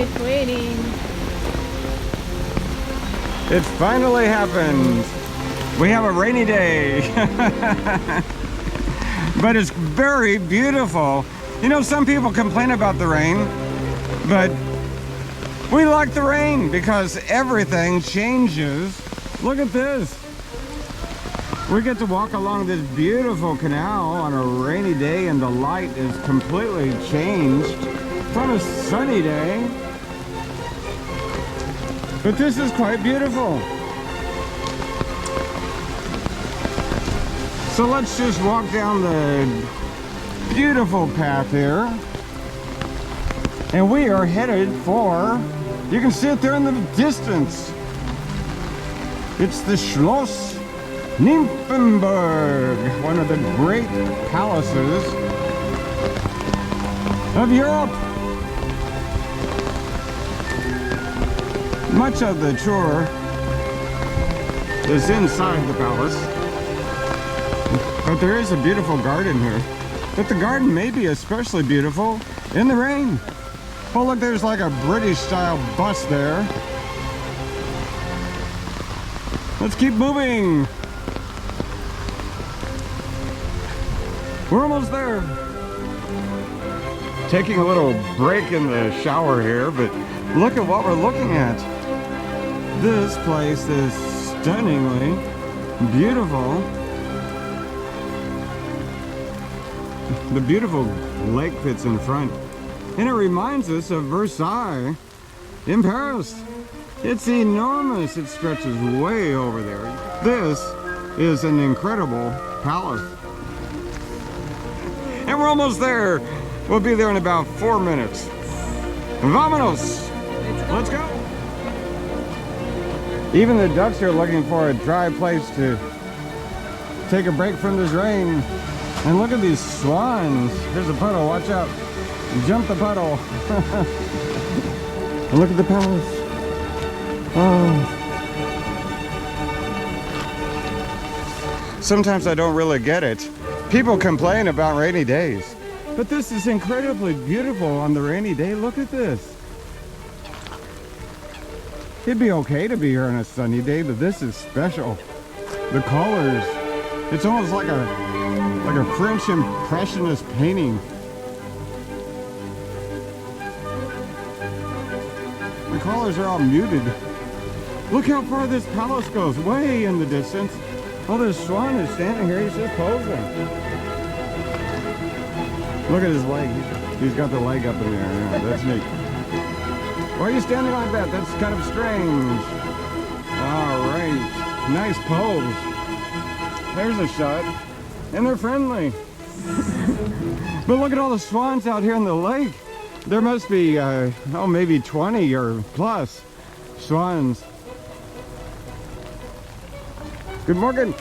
It's raining. It finally happened. We have a rainy day. But it's very beautiful. You know, some people complain about the rain, but we like the rain because everything changes. Look at this. We get to walk along this beautiful canal on a rainy day and the light is completely changed from a sunny day. But this is quite beautiful. So let's just walk down the beautiful path here. And we are headed for, you can see it there in the distance. It's the Schloss Nymphenburg, one of the great palaces of Europe. Much of the tour is inside the palace, but there is a beautiful garden here. But the garden may be especially beautiful in the rain. Oh look, there's like a British style bus there. Let's keep moving. We're almost there. Taking a little break in the shower here, but look at what we're looking at. This place is stunningly beautiful. The beautiful lake that's in front. And it reminds us of Versailles in Paris. It's enormous. It stretches way over there. This is an incredible palace. And we're almost there. We'll be there in about 4 minutes. Vamonos! Let's go! Even the ducks are looking for a dry place to take a break from this rain. And look at these swans. Here's a puddle, watch out. Jump the puddle. And look at the palace. Oh. Sometimes I don't really get it. People complain about rainy days. But this is incredibly beautiful on the rainy day. Look at this. It'd be okay to be here on a sunny day, but this is special. The colors. It's almost like a French impressionist painting. The colors are all muted. Look how far this palace goes, way in the distance. Oh, this swan is standing here, he's just posing. Look at his leg. He's got the leg up in there. Yeah, that's neat. Why are you standing like that? That's kind of strange. All right. Nice pose. There's a shot. And they're friendly. But look at all the swans out here in the lake. There must be, maybe 20 or plus swans. Good morning.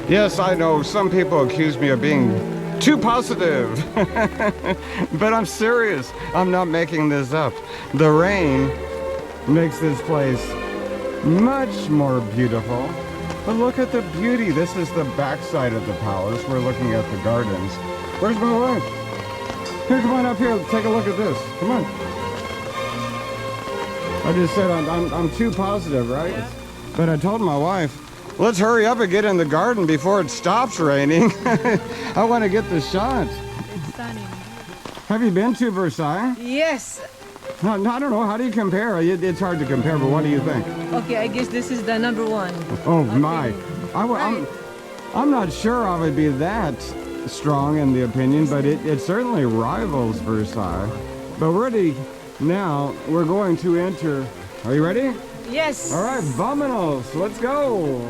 Yes, I know some people accuse me of being too positive, but I'm serious. I'm not making this up. The rain makes this place much more beautiful. But look at the beauty. This is the backside of the palace. We're looking at the gardens. Where's my wife? Here, come on up here. Take a look at this. Come on. I just said I'm too positive, right? Yeah. But I told my wife, let's hurry up and get in the garden before it stops raining. I want to get the shot. It's stunning. Have you been to Versailles? Yes. No, I don't know. How do you compare? It's hard to compare, but what do you think? Okay, I guess this is the #1. Oh my. I'm not sure I would be that strong in the opinion, but it certainly rivals Versailles. But ready now, we're going to enter. Are you ready? Yes. All right, vamonos. Let's go.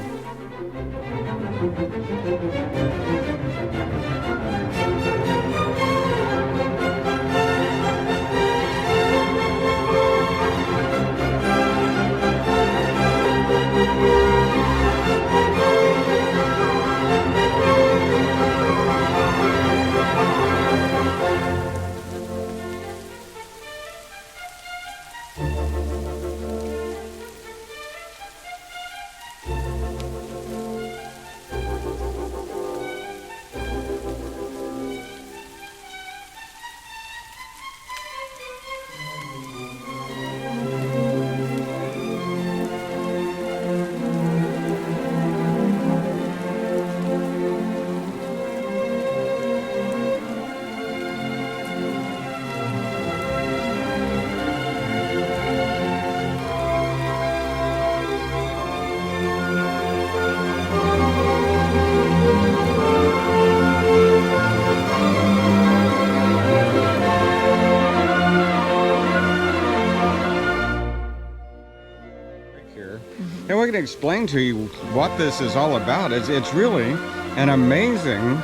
here. And we can explain to you what this is all about. It's really an amazing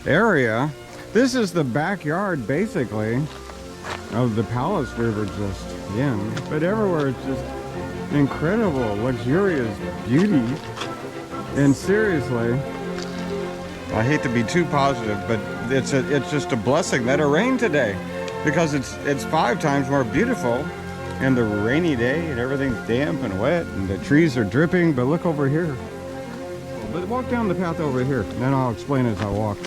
area. This is the backyard, basically, of the palace we were just in. But everywhere it's just incredible, luxurious beauty. And seriously, I hate to be too positive, but it's just a blessing that it rained today, because it's 5 times more beautiful in the rainy day and everything's damp and wet and the trees are dripping. But look over here. But walk down the path over here, and then I'll explain as I walk.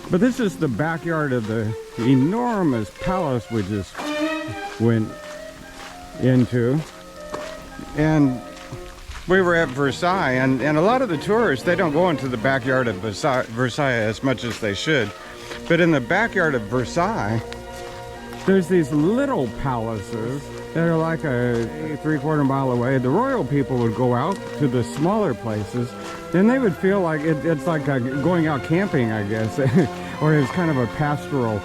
But this is the backyard of the enormous palace we just went into. And we were at Versailles, and a lot of the tourists, they don't go into the backyard of Versailles as much as they should. But in the backyard of Versailles, there's these little palaces that are like a 3/4 mile away. The royal people would go out to the smaller places, and they would feel like it's like going out camping, I guess, or it's kind of a pastoral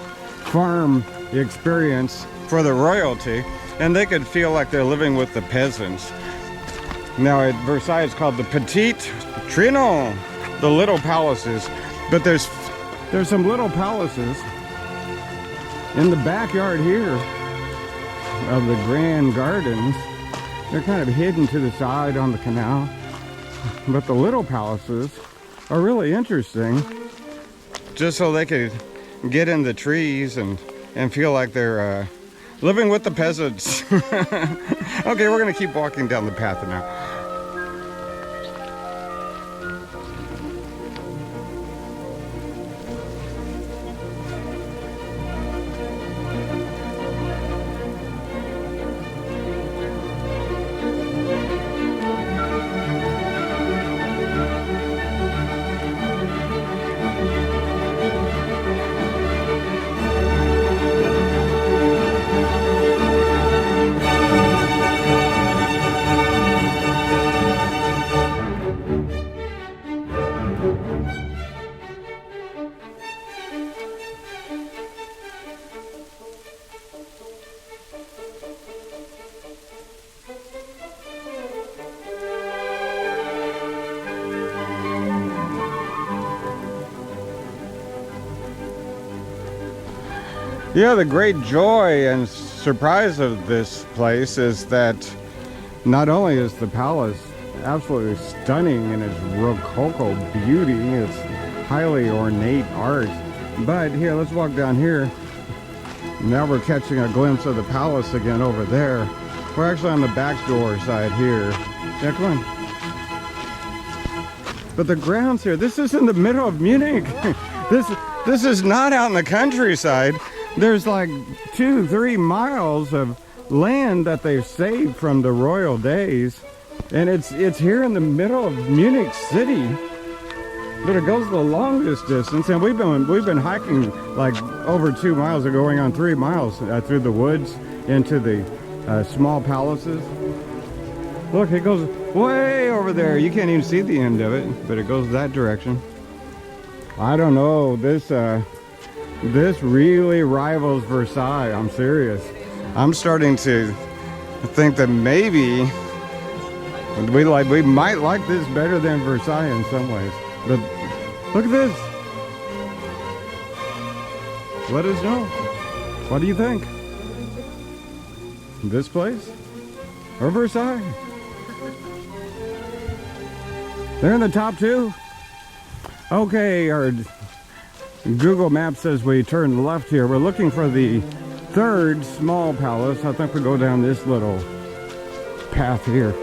farm experience for the royalty, and they could feel like they're living with the peasants. Now at Versailles it's called the Petit Trianon, the little palaces. But there's some little palaces in the backyard here of the Grand Gardens. They're kind of hidden to the side on the canal. But the little palaces are really interesting, just so they could get in the trees and feel like they're living with the peasants. Okay, we're gonna keep walking down the path now. Yeah, the great joy and surprise of this place is that not only is the palace absolutely stunning in its Rococo beauty, its highly ornate art, but here, let's walk down here. Now we're catching a glimpse of the palace again over there. We're actually on the back door side here. Yeah, come on. But the grounds here, this is in the middle of Munich. This is not out in the countryside. There's like 2-3 miles of land that they've saved from the royal days, and it's here in the middle of Munich city. But it goes the longest distance, and we've been hiking like over 2 miles, or going on 3 miles through the woods into the small palaces. Look, it goes way over there. You can't even see the end of it, but it goes that direction. I don't know, this really rivals Versailles. I'm serious. I'm starting to think that maybe we might like this better than Versailles in some ways. But look at this. Let us know. What do you think? This place or Versailles? They're in the top 2. Okay, our Google Maps says we turn left here. We're looking for the 3rd small palace. I think we go down this little path here.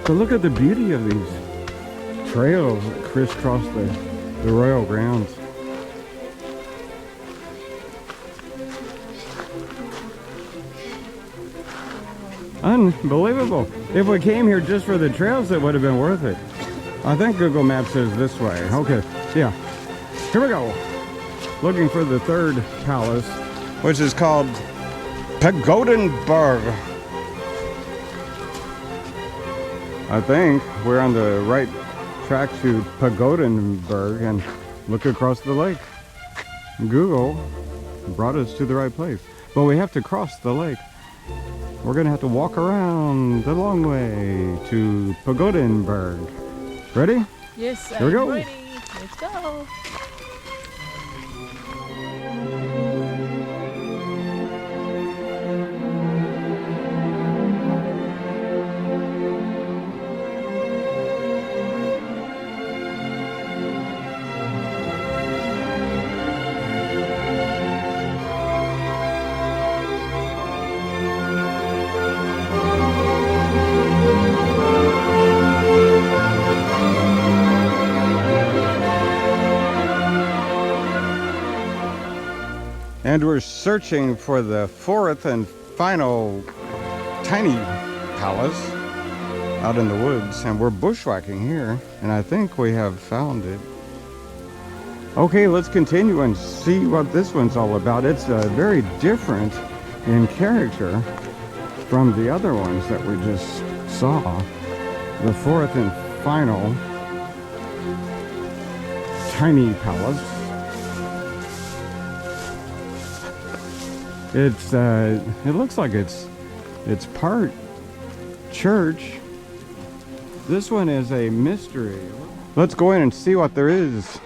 So look at the beauty of these trails that crisscross the royal grounds. Unbelievable. If we came here just for the trails, it would have been worth it. I think Google Maps says this way. Okay, yeah. Here we go. Looking for the 3rd palace, which is called Pagodenburg. I think we're on the right track to Pagodenburg, and look across the lake. Google brought us to the right place, but we have to cross the lake. we're gonna have to walk around the long way to Pagodenburg. Ready? Yes, Here we I'm go. ready. Let's go. And we're searching for the fourth and final tiny palace out in the woods, and we're bushwhacking here, and I think we have found it. Okay, let's continue and see what this one's all about. It's very different in character from the other ones that we just saw. The fourth and final tiny palace. It looks like it's part church. This one is a mystery. Let's go in and see what there is.